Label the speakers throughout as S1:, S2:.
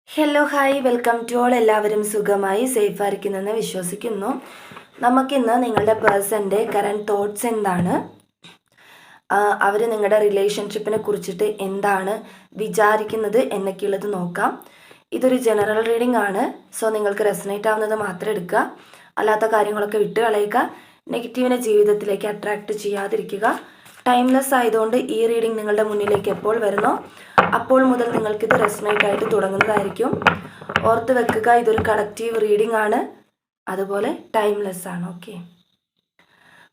S1: Hello hi welcome to all. എല്ലാവരും സുഖമായി സേഫായിരിക്കുന്നെന്ന് വിശ്വസിക്കുന്നു. നമുക്കിന്ന് നിങ്ങളുടെ പേഴ്സൻ്റെ കറൻറ്റ് തോട്ട്സ് എന്താണ്, അവർ നിങ്ങളുടെ റിലേഷൻഷിപ്പിനെ കുറിച്ചിട്ട് എന്താണ് വിചാരിക്കുന്നത് എന്നൊക്കെയുള്ളത് നോക്കാം. ഇതൊരു ജനറൽ റീഡിംഗ് ആണ്. സോ നിങ്ങൾക്ക് റെസനേറ്റ് ആവുന്നത് മാത്രം എടുക്കുക, അല്ലാത്ത കാര്യങ്ങളൊക്കെ വിട്ട് കളയുക. നെഗറ്റീവിനെ ജീവിതത്തിലേക്ക് അട്രാക്റ്റ് ചെയ്യാതിരിക്കുക. ടൈംലെസ് ആയതുകൊണ്ട് ഈ റീഡിംഗ് നിങ്ങളുടെ മുന്നിലേക്ക് എപ്പോൾ വരുന്നോ അപ്പോൾ മുതൽ നിങ്ങൾക്കിത് റെസനേറ്റ് ആയിട്ട് തുടങ്ങുന്നതായിരിക്കും. ഓർത്ത് വെക്കുക, ഇതൊരു കളക്റ്റീവ് റീഡിംഗ് ആണ്, അതുപോലെ ടൈംലെസ് ആണ്. ഓക്കെ,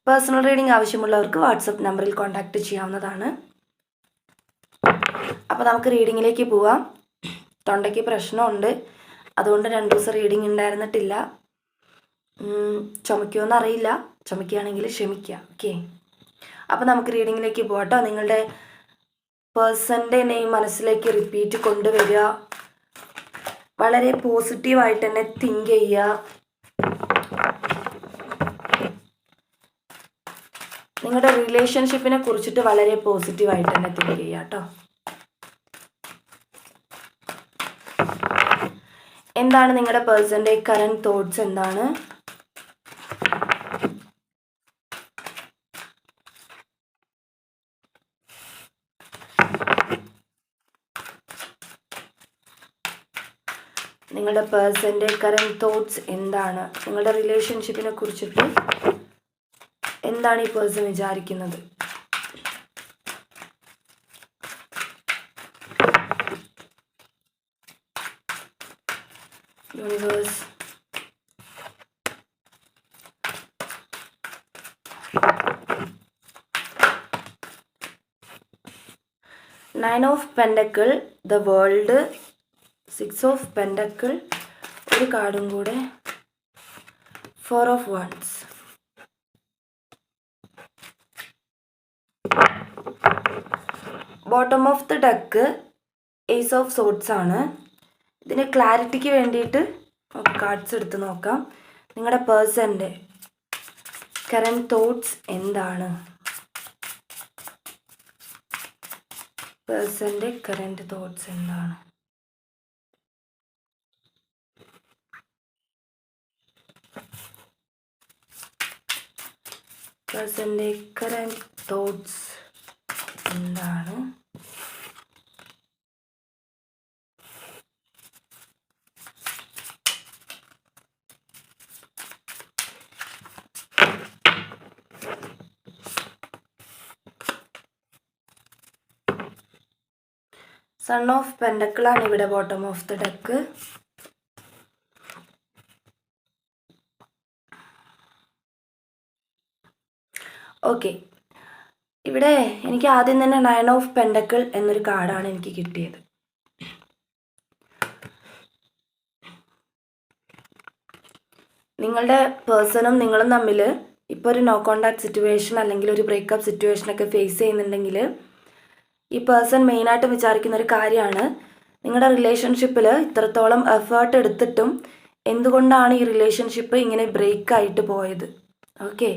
S1: പേഴ്സണൽ റീഡിംഗ് ആവശ്യമുള്ളവർക്ക് വാട്സപ്പ് നമ്പറിൽ കോൺടാക്റ്റ് ചെയ്യാവുന്നതാണ്. അപ്പോൾ നമുക്ക് റീഡിങ്ങിലേക്ക് പോവാം. തൊണ്ടയ്ക്ക് പ്രശ്നമുണ്ട്, അതുകൊണ്ട് 2 ദിവസം റീഡിംഗ് ഉണ്ടായിരുന്നിട്ടില്ല. ചുമയ്ക്കുമെന്ന് അറിയില്ല, ചുമയ്ക്കുകയാണെങ്കിൽ ക്ഷമിക്കുക. ഓക്കെ, അപ്പോൾ നമുക്ക് റീഡിങ്ങിലേക്ക് പോകട്ടോ. നിങ്ങളുടെ പേഴ്സൻ്റെ നെയിം മനസ്സിലേക്ക് റിപ്പീറ്റ് കൊണ്ടുവരിക. വളരെ പോസിറ്റീവായിട്ട് തന്നെ തിങ്ക് ചെയ്യുക. നിങ്ങളുടെ റിലേഷൻഷിപ്പിനെ കുറിച്ചിട്ട് വളരെ പോസിറ്റീവായിട്ട് തന്നെ തിങ്ക് ചെയ്യുക കേട്ടോ. എന്താണ് നിങ്ങളുടെ പേഴ്സൻ്റെ കറൻറ്റ് തോട്ട്സ് എന്താണ്? നിങ്ങളുടെ പേഴ്സൻ്റെ കറൻറ്റ് തോട്ട്സ് എന്താണ്? നിങ്ങളുടെ റിലേഷൻഷിപ്പിനെ കുറിച്ചിട്ട് എന്താണ് ഈ പേഴ്സൺ വിചാരിക്കുന്നത്? Universe, nine of pentacle, the world, 6 of pentacle, ഒരു കാർഡും കൂടെ 4 of wands. Bottom of the deck ace of swords ആണ്. ഇതിന് ക്ലാരിറ്റിക്ക് വേണ്ടിയിട്ട് കാർഡ്സ് എടുത്ത് നോക്കാം. നിങ്ങളുടെ പേഴ്സൻ്റെ കറൻറ്റ് തോട്ട്സ് എന്താണ്? പേഴ്സൻ്റെ കറൻറ്റ് തോട്ട്സ് എന്താണ്? പേഴ്സൻ്റെ കറൻറ്റ് തോട്ട്സ് എന്താണ്? സൺ ഓഫ് പെൻഡക്കിളാണ് ഇവിടെ bottom of the duck. Okay, ഇവിടെ എനിക്ക് ആദ്യം തന്നെ 9 ഓഫ് പെൻഡക്കിൾ എന്നൊരു കാർഡാണ് എനിക്ക് കിട്ടിയത്. നിങ്ങളുടെ പേഴ്സണും നിങ്ങളും തമ്മിൽ ഇപ്പോൾ ഒരു നോ കോണ്ടാക്ട് സിറ്റുവേഷൻ അല്ലെങ്കിൽ ഒരു ബ്രേക്കപ്പ് സിറ്റുവേഷനൊക്കെ ഫേസ് ചെയ്യുന്നുണ്ടെങ്കിൽ ഈ പേഴ്സൺ മെയിനായിട്ട് വിചാരിക്കുന്ന ഒരു കാര്യമാണ്, നിങ്ങളുടെ റിലേഷൻഷിപ്പിൽ ഇത്രത്തോളം എഫേർട്ട് എടുത്തിട്ടും എന്തുകൊണ്ടാണ് ഈ റിലേഷൻഷിപ്പ് ഇങ്ങനെ ബ്രേക്കായിട്ട് പോയത്. ഓക്കെ,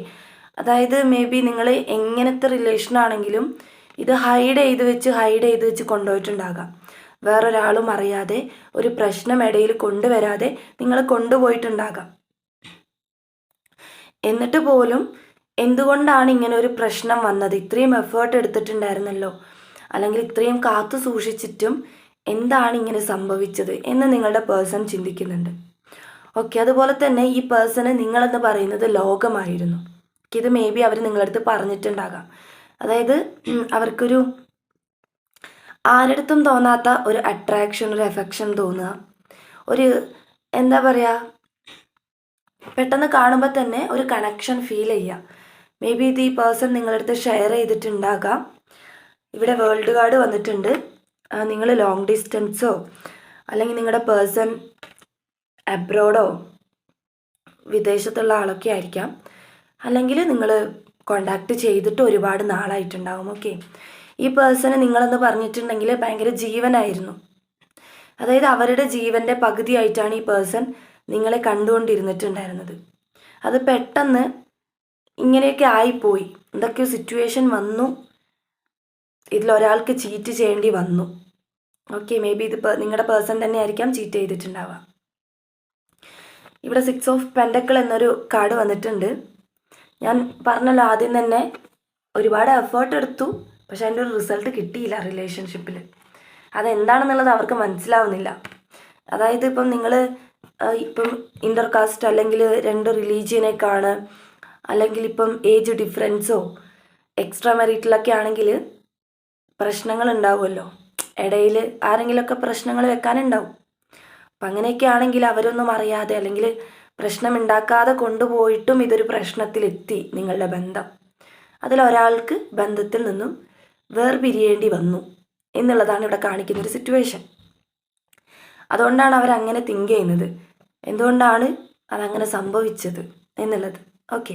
S1: അതായത് മേ ബി നിങ്ങൾ എങ്ങനത്തെ റിലേഷനാണെങ്കിലും ഇത് ഹൈഡ് ചെയ്ത് വെച്ച് കൊണ്ടുപോയിട്ടുണ്ടാകാം. വേറൊരാളും അറിയാതെ, ഒരു പ്രശ്നം ഇടയിൽ കൊണ്ടുവരാതെ നിങ്ങൾ കൊണ്ടുപോയിട്ടുണ്ടാകാം. എന്നിട്ട് പോലും എന്തുകൊണ്ടാണ് ഇങ്ങനെ ഒരു പ്രശ്നം വന്നത്, ഇത്രയും എഫേർട്ട് എടുത്തിട്ടുണ്ടായിരുന്നല്ലോ, അല്ലെങ്കിൽ ഇത്രയും കാത്തു സൂക്ഷിച്ചിട്ടും എന്താണ് ഇങ്ങനെ സംഭവിച്ചത് എന്ന് നിങ്ങളുടെ പേഴ്സൺ ചിന്തിക്കുന്നുണ്ട്. ഓക്കെ, അതുപോലെ തന്നെ ഈ പേഴ്സണ് നിങ്ങളെന്ന് പറയുന്നത് ലോകമായിരുന്നു. ഇത് മേ ബി അവർ നിങ്ങളടുത്ത് പറഞ്ഞിട്ടുണ്ടാകാം. അതായത് അവർക്കൊരു ആരടുത്തും തോന്നാത്ത ഒരു അട്രാക്ഷൻ, ഒരു എഫെക്ഷൻ തോന്നുക, ഒരു എന്താ പറയുക, പെട്ടെന്ന് കാണുമ്പോൾ തന്നെ ഒരു കണക്ഷൻ ഫീൽ ചെയ്യുക. മേ ബി ഇത് ഈ പേഴ്സൺ നിങ്ങളടുത്ത് ഷെയർ ചെയ്തിട്ടുണ്ടാകാം. ഇവിടെ വേൾഡ് കാർഡ് വന്നിട്ടുണ്ട്. നിങ്ങൾ ലോങ് ഡിസ്റ്റൻസോ അല്ലെങ്കിൽ നിങ്ങളുടെ പേഴ്സൺ അബ്രോഡോ വിദേശത്തുള്ള ആളൊക്കെ ആയിരിക്കാം, അല്ലെങ്കിൽ നിങ്ങൾ കോണ്ടാക്ട് ചെയ്തിട്ട് ഒരുപാട് നാളായിട്ടുണ്ടാവും. ഓക്കെ, ഈ പേഴ്സണ് നിങ്ങളെന്ന് പറഞ്ഞിട്ടുണ്ടെങ്കിൽ ഭയങ്കര ജീവനായിരുന്നു. അതായത് അവരുടെ ജീവൻ്റെ പകുതിയായിട്ടാണ് ഈ പേഴ്സൺ നിങ്ങളെ കണ്ടുകൊണ്ടിരുന്നിട്ടുണ്ടായിരുന്നത്. അത് പെട്ടെന്ന് ഇങ്ങനെയൊക്കെ ആയിപ്പോയി, എന്തൊക്കെയോ സിറ്റുവേഷൻ വന്നു, ഇതിലൊരാൾക്ക് ചീറ്റ് ചെയ്യേണ്ടി വന്നു. ഓക്കെ, മേ ബി ഇത് നിങ്ങളുടെ പേഴ്സൺ തന്നെ ആയിരിക്കാം ചീറ്റ് ചെയ്തിട്ടുണ്ടാവുക. ഇവിടെ 6 ഓഫ് പെൻഡക്കിൾ എന്നൊരു കാർഡ് വന്നിട്ടുണ്ട്. ഞാൻ പറഞ്ഞല്ലോ ആദ്യം തന്നെ ഒരുപാട് എഫേർട്ട് എടുത്തു, പക്ഷെ അതിൻ്റെ ഒരു റിസൾട്ട് കിട്ടിയില്ല റിലേഷൻഷിപ്പിൽ. അതെന്താണെന്നുള്ളത് അവർക്ക് മനസ്സിലാവുന്നില്ല. അതായത് ഇപ്പം നിങ്ങൾ ഇപ്പം ഇൻ്റർകാസ്റ്റ് അല്ലെങ്കിൽ 2 റിലീജിയനേക്കാണ്, അല്ലെങ്കിൽ ഇപ്പം ഏജ് ഡിഫറൻസോ എക്സ്ട്രാ മെറിറ്റിലൊക്കെ ആണെങ്കിൽ പ്രശ്നങ്ങൾ ഉണ്ടാവുമല്ലോ, ഇടയിൽ ആരെങ്കിലുമൊക്കെ പ്രശ്നങ്ങൾ വെക്കാനുണ്ടാവും. അപ്പം അങ്ങനെയൊക്കെ ആണെങ്കിൽ അവരൊന്നും അറിയാതെ അല്ലെങ്കിൽ പ്രശ്നമുണ്ടാക്കാതെ കൊണ്ടുപോയിട്ടും ഇതൊരു പ്രശ്നത്തിലെത്തി നിങ്ങളുടെ ബന്ധം. അതിലൊരാൾക്ക് ബന്ധത്തിൽ നിന്നും വേർപിരിയേണ്ടി വന്നു എന്നുള്ളതാണ് ഇവിടെ കാണിക്കുന്നൊരു സിറ്റുവേഷൻ. അതുകൊണ്ടാണ് അവരങ്ങനെ തിങ്ക് ചെയ്യുന്നത്, എന്തുകൊണ്ടാണ് അതങ്ങനെ സംഭവിച്ചത് എന്നുള്ളത്. ഓക്കെ,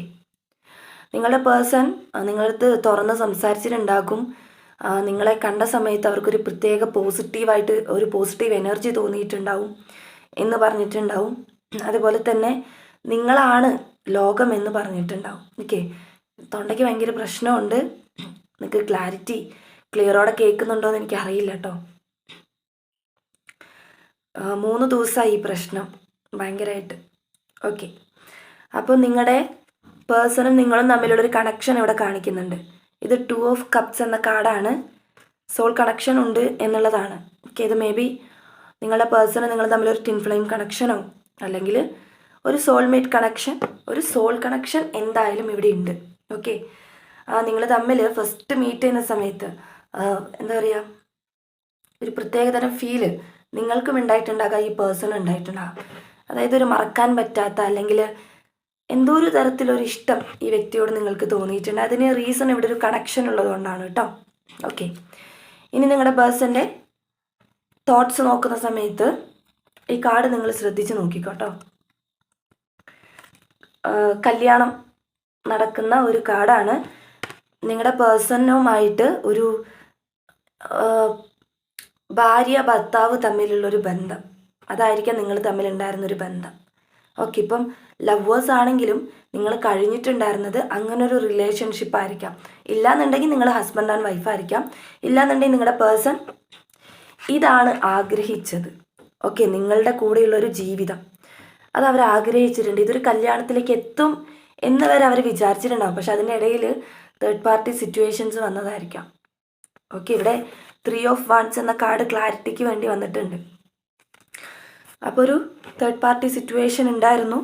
S1: നിങ്ങളുടെ പേഴ്സൺ നിങ്ങളടുത്ത് തുറന്ന് സംസാരിച്ചിട്ടുണ്ടാകും. നിങ്ങളെ കണ്ട സമയത്ത് അവർക്കൊരു പ്രത്യേക പോസിറ്റീവായിട്ട് ഒരു പോസിറ്റീവ് എനർജി തോന്നിയിട്ടുണ്ടാവും എന്ന് പറഞ്ഞിട്ടുണ്ടാവും. അതുപോലെ തന്നെ നിങ്ങളാണ് ലോകം എന്ന് പറഞ്ഞിട്ടുണ്ടാവും. ഓക്കെ, തൊണ്ടയ്ക്ക് ഭയങ്കര പ്രശ്നമുണ്ട്. നിങ്ങൾക്ക് ക്ലിയറോടെ കേൾക്കുന്നുണ്ടോ എന്ന് എനിക്ക് അറിയില്ല കേട്ടോ. 3 ദിവസമായി ഈ പ്രശ്നം ഭയങ്കരമായിട്ട്. ഓക്കെ, അപ്പോൾ നിങ്ങളുടെ പേഴ്സണും നിങ്ങളും തമ്മിലുള്ളൊരു കണക്ഷൻ ഇവിടെ കാണിക്കുന്നുണ്ട്. ഇത് 2 ഓഫ് കപ്സ് എന്ന കാർഡാണ്. സോൾ കണക്ഷൻ ഉണ്ട് എന്നുള്ളതാണ്. ഓക്കെ, ഇത് മേ ബി നിങ്ങളുടെ പേഴ്സണും നിങ്ങൾ തമ്മിലൊരു ട്വിൻ ഫ്ലെയിം കണക്ഷനോ അല്ലെങ്കിൽ ഒരു സോൾമേറ്റ് കണക്ഷൻ, ഒരു സോൾ കണക്ഷൻ എന്തായാലും ഇവിടെ ഉണ്ട്. ഓക്കെ, നിങ്ങൾ തമ്മിൽ ഫസ്റ്റ് മീറ്റ് ചെയ്യുന്ന സമയത്ത് എന്താ പറയുക, ഒരു പ്രത്യേകതരം ഫീല് നിങ്ങൾക്കും ഉണ്ടായിട്ടുണ്ടാകാം, ഈ പേഴ്സൺ ഉണ്ടായിട്ടുണ്ടാകാം. അതായത് ഒരു മറക്കാൻ പറ്റാത്ത അല്ലെങ്കിൽ എന്തോ ഒരു തരത്തിലൊരു ഇഷ്ടം ഈ വ്യക്തിയോട് നിങ്ങൾക്ക് തോന്നിയിട്ടുണ്ട്. അതിന് റീസൺ ഇവിടെ ഒരു കണക്ഷൻ ഉള്ളതുകൊണ്ടാണ് കേട്ടോ. ഓക്കെ, ഇനി നിങ്ങളുടെ പേഴ്സൻ്റെ തോട്ട്സ് നോക്കുന്ന സമയത്ത് ഈ കാർഡ് നിങ്ങൾ ശ്രദ്ധിച്ച് നോക്കിക്കോട്ടോ. കല്യാണം നടക്കുന്ന ഒരു കാർഡാണ്. നിങ്ങളുടെ പേഴ്സണുമായിട്ട് ഒരു ഭാര്യ ഭർത്താവ് തമ്മിലുള്ളൊരു ബന്ധം, അതായിരിക്കാം നിങ്ങൾ തമ്മിലുണ്ടായിരുന്നൊരു ബന്ധം. ഓക്കെ, ഇപ്പം ലവേഴ്സ് ആണെങ്കിലും നിങ്ങൾ കഴിഞ്ഞിട്ടുണ്ടായിരുന്നത് അങ്ങനൊരു റിലേഷൻഷിപ്പ് ആയിരിക്കാം. ഇല്ലാന്നുണ്ടെങ്കിൽ നിങ്ങൾ ഹസ്ബൻഡ് ആൻഡ് വൈഫ് ആയിരിക്കാം. ഇല്ലാന്നുണ്ടെങ്കിൽ നിങ്ങളുടെ പേഴ്സൺ ഇതാണ് ആഗ്രഹിച്ചത്. ഓക്കെ, നിങ്ങളുടെ കൂടെയുള്ളൊരു ജീവിതം അത് അവർ ആഗ്രഹിച്ചിട്ടുണ്ട്. ഇതൊരു കല്യാണത്തിലേക്ക് എത്തും എന്ന് വരെ അവർ വിചാരിച്ചിട്ടുണ്ടാവും. പക്ഷെ അതിനിടയിൽ തേർഡ് പാർട്ടി സിറ്റുവേഷൻസ് വന്നതായിരിക്കാം. ഓക്കെ, ഇവിടെ 3 ഓഫ് വാൻഡ്സ് എന്ന കാർഡ് ക്ലാരിറ്റിക്ക് വേണ്ടി വന്നിട്ടുണ്ട്. അപ്പോൾ ഒരു തേർഡ് പാർട്ടി സിറ്റുവേഷൻ ഉണ്ടായിരുന്നു.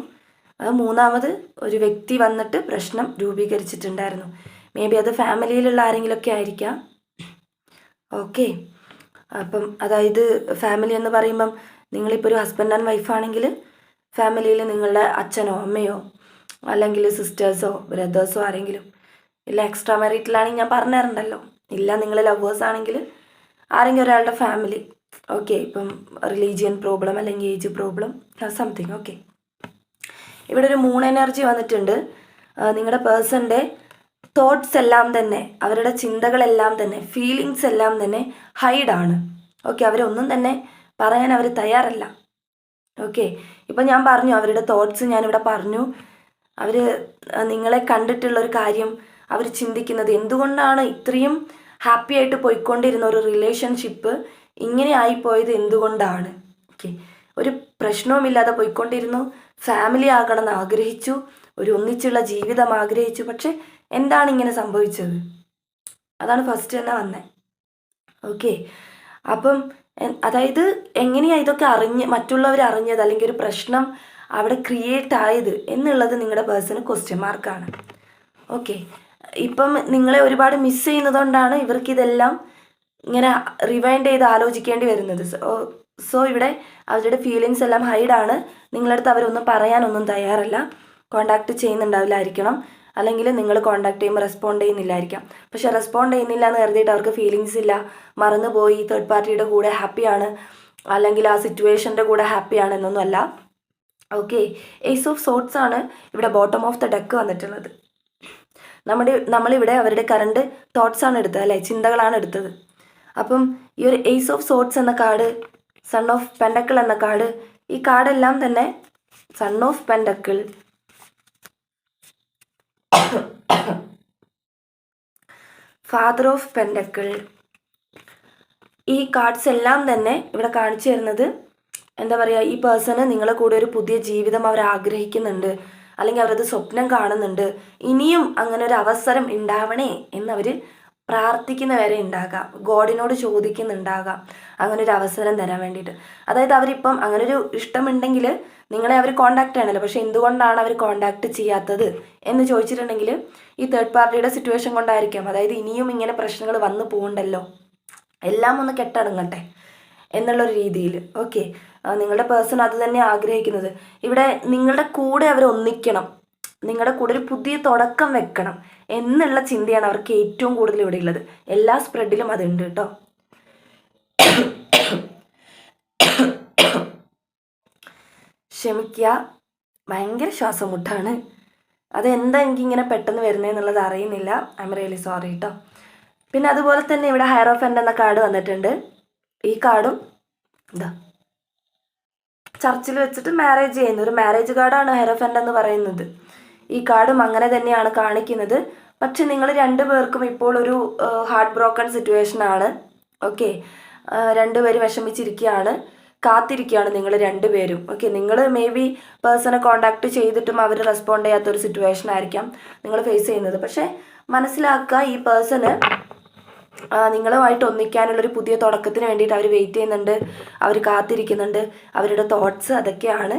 S1: അത് മൂന്നാമത് ഒരു വ്യക്തി വന്നിട്ട് പ്രശ്നം രൂപീകരിച്ചിട്ടുണ്ടായിരുന്നു. മേ ബി അത് ഫാമിലിയിലുള്ള ആരെങ്കിലുമൊക്കെ ആയിരിക്കാം. ഓക്കെ, അപ്പം അതായത് ഫാമിലി എന്ന് പറയുമ്പം നിങ്ങളിപ്പോൾ ഒരു ഹസ്ബൻഡ് ആൻഡ് വൈഫാണെങ്കിൽ ഫാമിലിയിൽ നിങ്ങളുടെ അച്ഛനോ അമ്മയോ അല്ലെങ്കിൽ സിസ്റ്റേഴ്സോ ബ്രദേഴ്സോ ആരെങ്കിലും, ഇല്ല എക്സ്ട്രാ മെറിറ്റിലാണെങ്കിൽ ഞാൻ പറഞ്ഞു തരണ്ടല്ലോ, ഇല്ല നിങ്ങൾ ലവേഴ്സ് ആണെങ്കിൽ ആരെങ്കിലും ഒരാളുടെ ഫാമിലി. ഓക്കെ, ഇപ്പം റിലീജിയൻ പ്രോബ്ലം അല്ലെങ്കിൽ ഏജ് പ്രോബ്ലം സംതിങ്. ഓക്കെ, ഇവിടെ ഒരു മൂൺ എനർജി വന്നിട്ടുണ്ട്. നിങ്ങളുടെ പേഴ്സൻ്റെ തോട്ട്സ് എല്ലാം തന്നെ, അവരുടെ ചിന്തകളെല്ലാം തന്നെ, ഫീലിങ്സ് എല്ലാം തന്നെ ഹൈഡാണ്. ഓക്കെ, അവരൊന്നും തന്നെ പറയാൻ അവർ തയ്യാറല്ല. ഓക്കെ, ഇപ്പം ഞാൻ പറഞ്ഞു അവരുടെ തോട്ട്സ് ഞാനിവിടെ പറഞ്ഞു. അവർ നിങ്ങളെ കണ്ടിട്ടുള്ളൊരു കാര്യം അവർ ചിന്തിക്കുന്നത് എന്തുകൊണ്ടാണ് ഇത്രയും ഹാപ്പി ആയിട്ട് പോയിക്കൊണ്ടിരുന്ന ഒരു റിലേഷൻഷിപ്പ് ഇങ്ങനെ ആയിപ്പോയത് എന്തുകൊണ്ടാണ്. ഓക്കെ, ഒരു പ്രശ്നവുമില്ലാതെ പോയിക്കൊണ്ടിരുന്നു, ഫാമിലി ആകണമെന്ന് ആഗ്രഹിച്ചു, ഒരു ഒന്നിച്ചുള്ള ജീവിതം ആഗ്രഹിച്ചു, പക്ഷെ എന്താണ് ഇങ്ങനെ സംഭവിച്ചത്, അതാണ് ഫസ്റ്റ് തന്നെ വന്നത്. ഓക്കെ, അപ്പം അതായത് എങ്ങനെയാണ് ഇതൊക്കെ മറ്റുള്ളവർ അറിഞ്ഞത് അല്ലെങ്കിൽ ഒരു പ്രശ്നം അവിടെ ക്രിയേറ്റ് ആയത് എന്നുള്ളത് നിങ്ങളുടെ പേഴ്സണ് ക്വസ്റ്റ്യൻ മാർക്കാണ്. ഓക്കെ, ഇപ്പം നിങ്ങളെ ഒരുപാട് മിസ് ചെയ്യുന്നതുകൊണ്ടാണ് ഇവർക്കിതെല്ലാം ഇങ്ങനെ റിവൈൻഡ് ചെയ്ത് ആലോചിക്കേണ്ടി വരുന്നത്. സോ ഇവിടെ അവരുടെ ഫീലിങ്സ് എല്ലാം ഹൈഡാണ്. നിങ്ങളടുത്ത് അവരൊന്നും പറയാനൊന്നും തയ്യാറല്ല. കോണ്ടാക്ട് ചെയ്യുന്നുണ്ടാവില്ലായിരിക്കണം, അല്ലെങ്കിൽ നിങ്ങൾ കോണ്ടാക്ട് ചെയ്യുമ്പോൾ റെസ്പോണ്ട് ചെയ്യുന്നില്ലായിരിക്കാം. പക്ഷെ റെസ്പോണ്ട് ചെയ്യുന്നില്ല എന്ന് കരുതിയിട്ട് അവർക്ക് ഫീലിങ്സ് ഇല്ല, മറന്നുപോയി, തേർഡ് പാർട്ടിയുടെ കൂടെ ഹാപ്പിയാണ്, അല്ലെങ്കിൽ ആ സിറ്റുവേഷൻ്റെ കൂടെ ഹാപ്പിയാണ് എന്നൊന്നും അല്ല. ഓക്കെ, ഏസ് ഓഫ് സോർട്സ് ആണ് ഇവിടെ ബോട്ടം ഓഫ് ദ ഡെക്ക് വന്നിട്ടുള്ളത്. നമ്മളിവിടെ അവരുടെ കറണ്ട് തോട്ട്സ് ആണ് എടുത്തത് അല്ലേ, ചിന്തകളാണ് എടുത്തത്. അപ്പം ഈ ഒരു ഏസ് ഓഫ് സോർട്സ് എന്ന കാർഡ്, സൺ ഓഫ് പെൻഡക്കിൾ എന്ന കാർഡ്, ഈ കാർഡെല്ലാം തന്നെ son of pentacle, father of pentacle, ഈ കാർഡ്സ് എല്ലാം തന്നെ ഇവിടെ കാണിച്ചു തരുന്നത് എന്താ പറയുക, ഈ പേഴ്സണ് നിങ്ങളെ കൂടെ ഒരു പുതിയ ജീവിതം അവർ ആഗ്രഹിക്കുന്നുണ്ട്, അല്ലെങ്കിൽ അവരത് സ്വപ്നം കാണുന്നുണ്ട്. ഇനിയും അങ്ങനെ ഒരു അവസരം ഉണ്ടാവണേ എന്നവർ പ്രാർത്ഥിക്കുന്നവരെ ഉണ്ടാകാം, ഗോഡിനോട് ചോദിക്കുന്നുണ്ടാകാം അങ്ങനെ ഒരു അവസരം തരാൻ വേണ്ടിയിട്ട്. അതായത് അവരിപ്പം അങ്ങനെ ഒരു ഇഷ്ടമുണ്ടെങ്കിൽ നിങ്ങളെ അവർ കോണ്ടാക്ട് ചെയ്യണമല്ലോ. പക്ഷെ എന്തുകൊണ്ടാണ് അവർ കോണ്ടാക്ട് ചെയ്യാത്തത് എന്ന് ചോദിച്ചിട്ടുണ്ടെങ്കിൽ ഈ തേർഡ് പാർട്ടിയുടെ സിറ്റുവേഷൻ കൊണ്ടായിരിക്കാം. അതായത് ഇനിയും ഇങ്ങനെ പ്രശ്നങ്ങൾ വന്നു പോകണ്ടല്ലോ, എല്ലാം ഒന്ന് കെട്ടടങ്ങട്ടെ എന്നുള്ളൊരു രീതിയിൽ. ഓക്കെ, നിങ്ങളുടെ പേഴ്സൺ അത് തന്നെ ആഗ്രഹിക്കുന്നത്. ഇവിടെ നിങ്ങളുടെ കൂടെ അവർ ഒന്നിക്കണം, നിങ്ങളുടെ കൂടെ ഒരു പുതിയ തുടക്കം വെക്കണം എന്നുള്ള ചിന്തയാണ് അവർക്ക് ഏറ്റവും കൂടുതൽ ഇവിടെ ഉള്ളത്. എല്ലാ സ്പ്രെഡിലും അതുണ്ട് കേട്ടോ. ക്ഷമിക്കുക, ഭയങ്കര ശ്വാസം മുട്ടാണ്. അതെന്താ എനിക്കിങ്ങനെ പെട്ടെന്ന് വരുന്നതെന്നുള്ളത് അറിയുന്നില്ല. ഐ എം റിയലി സോറി കേട്ടോ. പിന്നെ അതുപോലെ തന്നെ ഇവിടെ ഹയറോഫൻ്റ് എന്ന കാർഡ് വന്നിട്ടുണ്ട്. ഈ കാർഡും എന്താ ചർച്ചിൽ വെച്ചിട്ട് മാരേജ് ചെയ്യുന്ന ഒരു മാരേജ് കാർഡാണ് ഹയറോഫൻ്റ് എന്ന് പറയുന്നത്. ഈ കാർഡും അങ്ങനെ തന്നെയാണ് കാണിക്കുന്നത്. പക്ഷെ നിങ്ങൾ രണ്ടുപേർക്കും ഇപ്പോൾ ഒരു ഹാർട്ട് ബ്രോക്കൺ സിറ്റുവേഷനാണ്. ഓക്കെ, രണ്ടുപേരും വിഷമിച്ചിരിക്കുകയാണ്, കാത്തിരിക്കുകയാണ് നിങ്ങൾ രണ്ടുപേരും. ഓക്കെ, നിങ്ങൾ മേ ബി പേഴ്സണെ കോണ്ടാക്ട് ചെയ്തിട്ടും അവർ റെസ്പോണ്ട് ചെയ്യാത്തൊരു സിറ്റുവേഷൻ ആയിരിക്കാം നിങ്ങൾ ഫേസ് ചെയ്യുന്നത്. പക്ഷേ മനസ്സിലാക്കുക, ഈ പേഴ്സണ് നിങ്ങളുമായിട്ട് ഒന്നിക്കാനുള്ളൊരു പുതിയ തുടക്കത്തിന് വേണ്ടിയിട്ട് അവർ വെയിറ്റ് ചെയ്യുന്നുണ്ട്, അവർ കാത്തിരിക്കുന്നുണ്ട്. അവരുടെ തോട്ട്സ് അതൊക്കെയാണ്.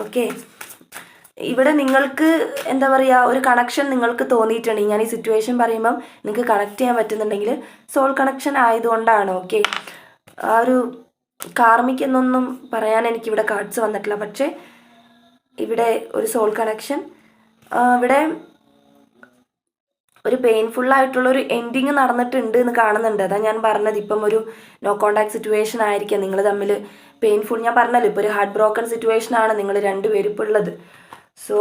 S1: ഓക്കെ, ഇവിടെ നിങ്ങൾക്ക് എന്താ പറയുക, ഒരു കണക്ഷൻ നിങ്ങൾക്ക് തോന്നിയിട്ടുണ്ടെങ്കിൽ, ഞാൻ ഈ സിറ്റുവേഷൻ പറയുമ്പം നിങ്ങൾക്ക് കണക്ട് ചെയ്യാൻ പറ്റുന്നുണ്ടെങ്കിൽ സോൾ കണക്ഷൻ ആയതുകൊണ്ടാണ്. ഓക്കെ, ആ ഒരു കാർമിക് എന്നൊന്നും പറയാൻ എനിക്കിവിടെ കാർഡ്സ് വന്നിട്ടില്ല. പക്ഷേ ഇവിടെ ഒരു സോൾ കണക്ഷൻ, ഇവിടെ ഒരു പെയിൻഫുള്ളായിട്ടുള്ളൊരു എൻഡിങ് നടന്നിട്ടുണ്ട് എന്ന് കാണുന്നുണ്ട്. അതാണ് ഞാൻ പറഞ്ഞത്, ഇപ്പം ഒരു നോ കോണ്ടാക്ട് സിറ്റുവേഷൻ ആയിരിക്കാം നിങ്ങൾ തമ്മിൽ പെയിൻഫുൾ. ഞാൻ പറഞ്ഞല്ലോ, ഇപ്പോൾ ഒരു ഹാർട്ട് ബ്രോക്കൺ സിറ്റുവേഷനാണ് നിങ്ങൾ രണ്ടുപേരും ഇപ്പോൾ ഉള്ളത്. സോ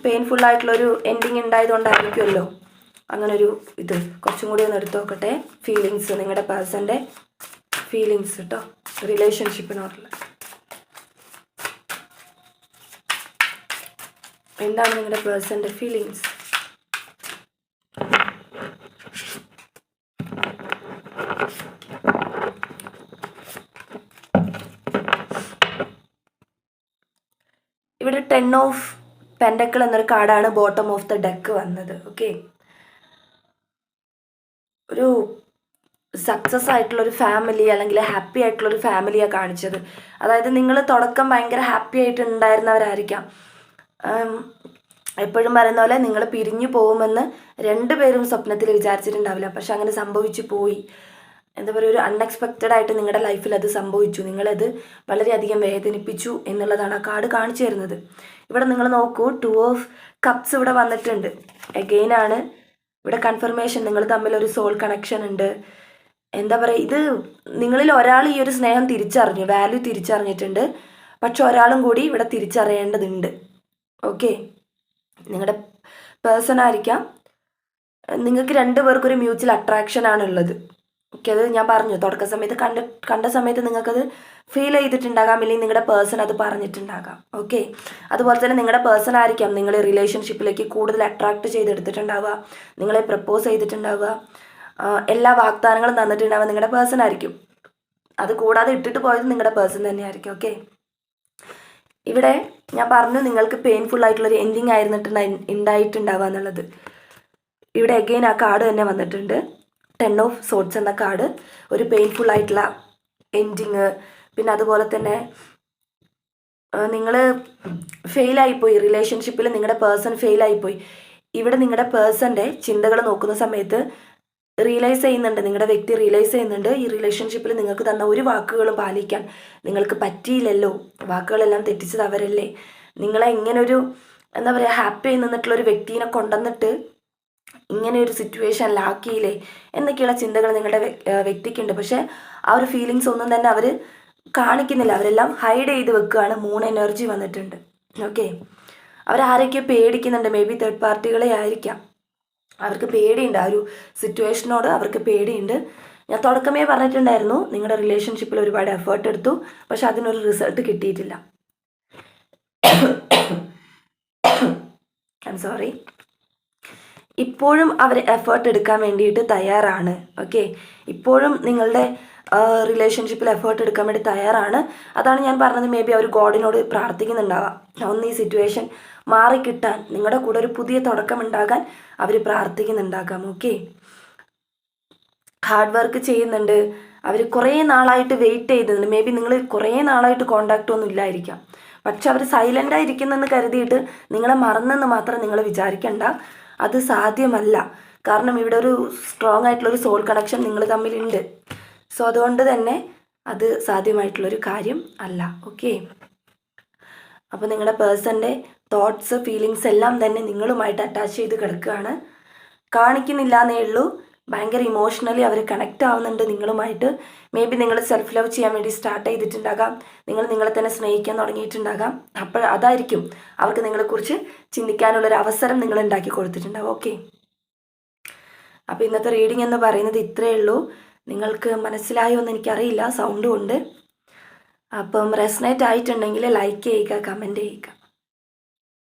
S1: പെയിൻഫുള്ളായിട്ടുള്ളൊരു എൻഡിങ് ഉണ്ടായതുകൊണ്ടായിരിക്കുമല്ലോ അങ്ങനൊരു ഇത്. കുറച്ചും കൂടി ഒന്ന് എടുത്തു നോക്കട്ടെ ഫീലിങ്സ്, നിങ്ങളുടെ പേഴ്സൻ്റെ ഫീലിങ്സ് കേട്ടോ, റിലേഷൻഷിപ്പിനോടുള്ള. എന്താണ് നിങ്ങളുടെ പേഴ്സൻ്റെ ഫീലിങ്സ്? ഇവിടെ 10 ഓഫ് പെൻഡക്കിൾ എന്നൊരു കാർഡാണ് ബോട്ടം ഓഫ് ദ ഡെക്ക് വന്നത്. ഓക്കെ, ഒരു സക്സസ് ആയിട്ടുള്ളൊരു ഫാമിലി അല്ലെങ്കിൽ ഹാപ്പി ആയിട്ടുള്ളൊരു ഫാമിലിയാണ് കാണിച്ചത്. അതായത് നിങ്ങൾ തുടക്കം ഭയങ്കര ഹാപ്പി ആയിട്ട് ഉണ്ടായിരുന്നവരായിരിക്കാം. എപ്പോഴും പറയുന്ന പോലെ നിങ്ങൾ പിരിഞ്ഞു പോകുമെന്ന് രണ്ടുപേരും സ്വപ്നത്തിൽ വിചാരിച്ചിട്ടുണ്ടാവില്ല. പക്ഷെ അങ്ങനെ സംഭവിച്ചു പോയി. എന്താ പറയുക, ഒരു അൺഎക്സ്പെക്റ്റഡ് ആയിട്ട് നിങ്ങളുടെ ലൈഫിൽ അത് സംഭവിച്ചു, നിങ്ങളത് വളരെയധികം വേദനിപ്പിച്ചു എന്നുള്ളതാണ് ആ കാർഡ് കാണിച്ചു തരുന്നത്. ഇവിടെ നിങ്ങൾ നോക്കൂ, 2 ഓഫ് കപ്സ് ഇവിടെ വന്നിട്ടുണ്ട്. എഗെയിൻ ആണ് ഇവിടെ കൺഫർമേഷൻ, നിങ്ങൾ തമ്മിലൊരു സോൾ കണക്ഷൻ ഉണ്ട്. എന്താ പറയുക, ഇത് നിങ്ങളിൽ ഒരാൾ ഈ ഒരു സ്നേഹം തിരിച്ചറിഞ്ഞു, വാല്യൂ തിരിച്ചറിഞ്ഞിട്ടുണ്ട്. പക്ഷെ ഒരാളും കൂടി ഇവിടെ തിരിച്ചറിയേണ്ടതുണ്ട്. ഓക്കെ, നിങ്ങളുടെ പേഴ്സൺ ആയിരിക്കാം, നിങ്ങൾക്ക് രണ്ടുപേർക്കൊരു മ്യൂച്വൽ അട്രാക്ഷൻ ഉള്ളത്. ഓക്കെ, അത് ഞാൻ പറഞ്ഞു തുടക്ക സമയത്ത് കണ്ട സമയത്ത് നിങ്ങൾക്കത് ഫീൽ ചെയ്തിട്ടുണ്ടാകാം, ഇല്ലെങ്കിൽ നിങ്ങളുടെ പേഴ്സൺ അത് പറഞ്ഞിട്ടുണ്ടാകാം. ഓക്കെ, അതുപോലെ തന്നെ നിങ്ങളുടെ പേഴ്സൺ ആയിരിക്കാം നിങ്ങളെ റിലേഷൻഷിപ്പിലേക്ക് കൂടുതൽ അട്രാക്ട് ചെയ്തെടുത്തിട്ടുണ്ടാവുക, നിങ്ങളെ പ്രപ്പോസ് ചെയ്തിട്ടുണ്ടാവുക, എല്ലാ വാഗ്ദാനങ്ങളും തന്നിട്ടുണ്ടാവുക നിങ്ങളുടെ പേഴ്സൺ ആയിരിക്കും. അത് കൂടാതെ ഇട്ടിട്ട് പോയത് നിങ്ങളുടെ പേഴ്സൺ തന്നെയായിരിക്കും. ഓക്കെ, ഇവിടെ ഞാൻ പറഞ്ഞു നിങ്ങൾക്ക് പെയിൻഫുൾ ആയിട്ടുള്ളൊരു എൻഡിങ് ഉണ്ടായിട്ടുണ്ടാവുക എന്നുള്ളത്. ഇവിടെ അഗെയിൻ ആ കാർഡ് തന്നെ വന്നിട്ടുണ്ട്, 10 ഓഫ് സോർട്സ് എന്ന കാർഡ്. ഒരു പെയിൻഫുൾ ആയിട്ടുള്ള എൻഡിങ്, പിന്നെ അതുപോലെ തന്നെ നിങ്ങൾ ഫെയിലായിപ്പോയി റിലേഷൻഷിപ്പിൽ, നിങ്ങളുടെ പേഴ്സൺ ഫെയിലായിപ്പോയി. ഇവിടെ നിങ്ങളുടെ പേഴ്സൻ്റെ ചിന്തകൾ നോക്കുന്ന സമയത്ത് റിയലൈസ് ചെയ്യുന്നുണ്ട്, നിങ്ങളുടെ വ്യക്തി റിയലൈസ് ചെയ്യുന്നുണ്ട്, ഈ റിലേഷൻഷിപ്പിൽ നിങ്ങൾക്ക് തന്ന ഒരു വാക്കുകളും പാലിക്കാൻ നിങ്ങൾക്ക് പറ്റിയില്ലല്ലോ, വാക്കുകളെല്ലാം തെറ്റിച്ചത് അവരല്ലേ, നിങ്ങളെ ഇങ്ങനൊരു എന്താ പറയുക ഹാപ്പി ആയി നിന്നിട്ടുള്ളൊരു വ്യക്തിനെ കൊണ്ടുവന്നിട്ട് ഇങ്ങനെ ഒരു സിറ്റുവേഷനിലാക്കിയില്ലേ എന്നൊക്കെയുള്ള ചിന്തകൾ നിങ്ങളുടെ വ്യക്തിക്കുണ്ട്. പക്ഷേ ആ ഒരു ഫീലിങ്സ് ഒന്നും തന്നെ അവർ കാണിക്കുന്നില്ല, അവരെല്ലാം ഹൈഡ് ചെയ്ത് വെക്കുകയാണ്. മൂൺ എനർജി വന്നിട്ടുണ്ട്. ഓക്കെ, അവരാരൊക്കെ പേടിക്കുന്നുണ്ട്, മേ ബി തേർഡ് പാർട്ടികളെ ആയിരിക്കാം. അവർക്ക് പേടിയുണ്ട്, ആ ഒരു സിറ്റുവേഷനോട് അവർക്ക് പേടിയുണ്ട്. ഞാൻ തുടക്കമേ പറഞ്ഞിട്ടുണ്ടായിരുന്നു, നിങ്ങളുടെ റിലേഷൻഷിപ്പിൽ ഒരുപാട് എഫേർട്ട് എടുത്തു, പക്ഷെ അതിനൊരു റിസൾട്ട് കിട്ടിയിട്ടില്ല. I am sorry. ഇപ്പോഴും അവർ എഫേർട്ട് എടുക്കാൻ വേണ്ടിയിട്ട് തയ്യാറാണ്. ഓക്കെ, ഇപ്പോഴും നിങ്ങളുടെ റിലേഷൻഷിപ്പിൽ എഫേർട്ട് എടുക്കാൻ വേണ്ടി തയ്യാറാണ്. അതാണ് ഞാൻ പറഞ്ഞത്, മേ ബി അവർ ഗോഡിനോട് പ്രാർത്ഥിക്കുന്നുണ്ടാവാം ഒന്ന് ഈ സിറ്റുവേഷൻ മാറിക്കിട്ടാൻ, നിങ്ങളുടെ കൂടെ ഒരു പുതിയ തുടക്കം ഉണ്ടാകാൻ അവർ പ്രാർത്ഥിക്കുന്നുണ്ടാകാം. ഓക്കെ, ഹാർഡ് വർക്ക് ചെയ്യുന്നുണ്ട്. അവർ കുറേ നാളായിട്ട് വെയിറ്റ് ചെയ്തിട്ടുണ്ട്. മേ ബി നിങ്ങൾ കുറേ നാളായിട്ട് കോണ്ടാക്റ്റ് ഒന്നും ഇല്ലായിരിക്കാം. പക്ഷെ അവർ സൈലൻ്റായി ഇരിക്കുന്നെന്ന് കരുതിയിട്ട് നിങ്ങളെ മറന്നെന്ന് മാത്രം നിങ്ങൾ വിചാരിക്കണ്ട. അത് സാധ്യമല്ല. കാരണം ഇവിടെ ഒരു സ്ട്രോങ് ആയിട്ടുള്ളൊരു സോൾ കണക്ഷൻ നിങ്ങൾ തമ്മിലുണ്ട്. സോ അതുകൊണ്ട് തന്നെ അത് സാധ്യമായിട്ടുള്ളൊരു കാര്യം അല്ല. ഓക്കെ, അപ്പോൾ നിങ്ങളുടെ പേഴ്സൻ്റെ തോട്ട്സ് ഫീലിങ്സ് എല്ലാം തന്നെ നിങ്ങളുമായിട്ട് അറ്റാച്ച് ചെയ്ത് കിടക്കുകയാണ്. കാണിക്കുന്നില്ല എന്നേ ഉള്ളൂ. ഭയങ്കര ഇമോഷണലി അവർ കണക്റ്റ് ആവുന്നുണ്ട് നിങ്ങളുമായിട്ട്. മേ ബി നിങ്ങൾ സെൽഫ് ലവ് ചെയ്യാൻ വേണ്ടി സ്റ്റാർട്ട് ചെയ്തിട്ടുണ്ടാകാം. നിങ്ങൾ നിങ്ങളെ തന്നെ സ്നേഹിക്കാൻ തുടങ്ങിയിട്ടുണ്ടാകാം. അപ്പോൾ അതായിരിക്കും അവർക്ക് നിങ്ങളെക്കുറിച്ച് ചിന്തിക്കാനുള്ളൊരു അവസരം നിങ്ങൾ ഉണ്ടാക്കി കൊടുത്തിട്ടുണ്ടാവും. ഓക്കെ, അപ്പോൾ ഇന്നത്തെ റീഡിംഗ് എന്ന് പറയുന്നത് ഇത്രയേ ഉള്ളൂ. നിങ്ങൾക്ക് മനസ്സിലായോ എന്ന് എനിക്കറിയില്ല, സൗണ്ടും ഉണ്ട്. അപ്പം റെസനേറ്റ് ആയിട്ടുണ്ടെങ്കിൽ ലൈക്ക് ചെയ്യുക, കമൻറ്റ് ചെയ്യുക.